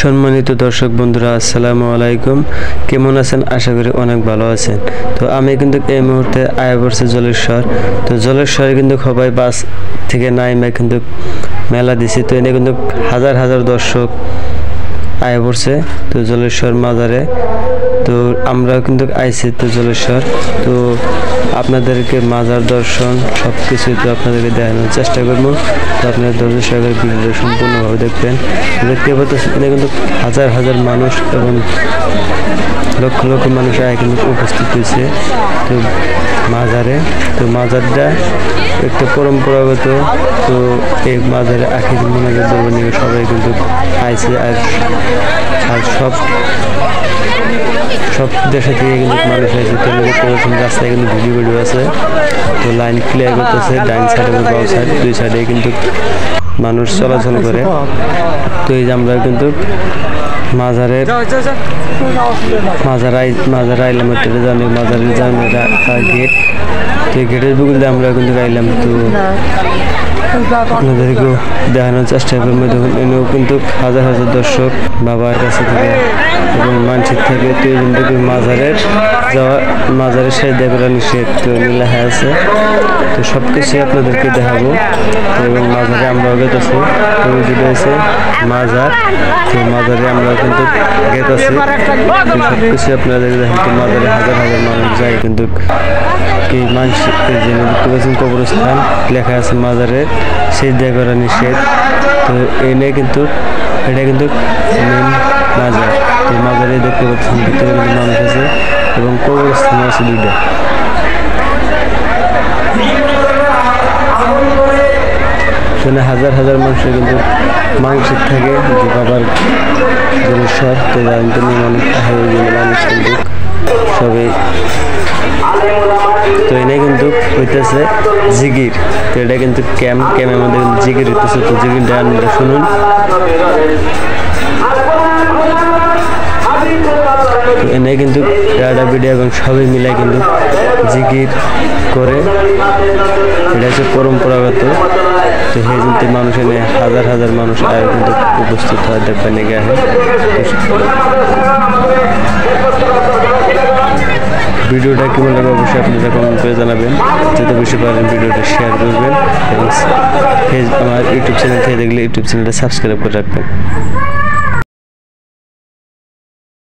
সম্মানিত দর্শক বন্ধুরা, আসসালামু আলাইকুম। কেমন আছেন? আশা করি অনেক ভালো আছেন। তো আমি কিন্তু এই মুহূর্তে আয়া পড়ছে জলেশ্বর। তো জলেশ্বরে কিন্তু সবাই বাস থেকে নাইমে কিন্তু মেলা দিছে। তো এনে কিন্তু হাজার হাজার দর্শক আয়া পড়ছে তো জলেশ্বর মাজারে। তো আমরা কিন্তু আইছি তো জলেশ্বর। তো আপনাদেরকে মাজার দর্শন সব কিছুই তো আপনাদেরকে দেখানোর চেষ্টা করবো। তো আপনারা ধৈর্য সহকারে ভিডিওটা সম্পূর্ণভাবে দেখবেন। দেখতে পাচ্ছেন এখানে কিন্তু হাজার হাজার মানুষ এবং লক্ষ লক্ষ মানুষ আয় কিন্তু উপস্থিত হয়েছে তো মাজারে। তো মাজারটা একটা পরম্পরাগত। তো এই মাজারে আখির মোনাজাত দরবার নিয়ে সবাই কিন্তু আইছে। আর সব দেশে থেকে কিন্তু মানুষ আছে। তো দেখতে পাচ্ছেন রাস্তায় কিন্তু ভিডিও আছে। তো লাইন ক্লিয়ার করতেছে ডাইন সাইড এবং বাম সাইড দুই সাইডে কিন্তু মানুষ চলাচল করে। তো এই যে আমরা কিন্তু মাজারে আইলাম। জানি মাজারের গেট। তো এই গেটের বুকুল দিয়ে আমরা কিন্তু আইলাম। তো আপনাদেরকেও দেখানোর চেষ্টা করবো। দেখুন এনেও কিন্তু হাজার হাজার দর্শক বাবার কাছে থেকে এবং মানসিক থাকে। তো এই কিন্তু মাজারের সাইডে করা নিষেধ তো লেখা আছে। তো সব কিছুই আপনাদেরকে দেখাবো। এবং মাজারে আমরাও গেতেছি। তো যেটা হয়েছে মাজার। তো মাজারে আমরা কিন্তু গেতেছি। তো সব কিছু আপনাদেরকে দেখেন। তো মাজারে হাজার হাজার মানুষ যায় কিন্তু কি মানসিক জেনে দেখতে পাচ্ছেন কবরস্থান লেখা আছে মাজারের সিজদা করা নিষেধ। তো এনে কিন্তু এটা কিন্তু মেন মাজার। তো মাজারে দেখতে পাচ্ছেন ভিতরে কিন্তু মানুষ আছে এবং কবরস্থান আছে দুইটা। এখানে হাজার হাজার মানুষের কিন্তু মানসিক থাকে যে বাবার জলেশ্বর। তো মানুষ কিন্তু সবাই তো এনে কিন্তু হইতেছে জিগির। তো এটা কিন্তু ক্যামের মধ্যে কিন্তু জিগির হইতেছে। তো জিগিরটা আপনারা শুনুন। তো এনে কিন্তু ডাটা ভিডিও এবং সবাই মিলে কিন্তু জিগির করে। এটা হচ্ছে পরম্পরাগত। তো সেই কিন্তু মানুষ এনে হাজার হাজার মানুষ আয় কিন্তু উপস্থিত হয় দেখবেন এগে আহে। ভিডিওটা কেমন লাগে অবশ্যই আপনারা কমেন্ট করে জানাবেন। যত বেশি পারেন ভিডিওটা শেয়ার করবেন এবং আমার ইউটিউব চ্যানেল থেকে দেখলে ইউটিউব চ্যানেলটা সাবস্ক্রাইব করে রাখবেন।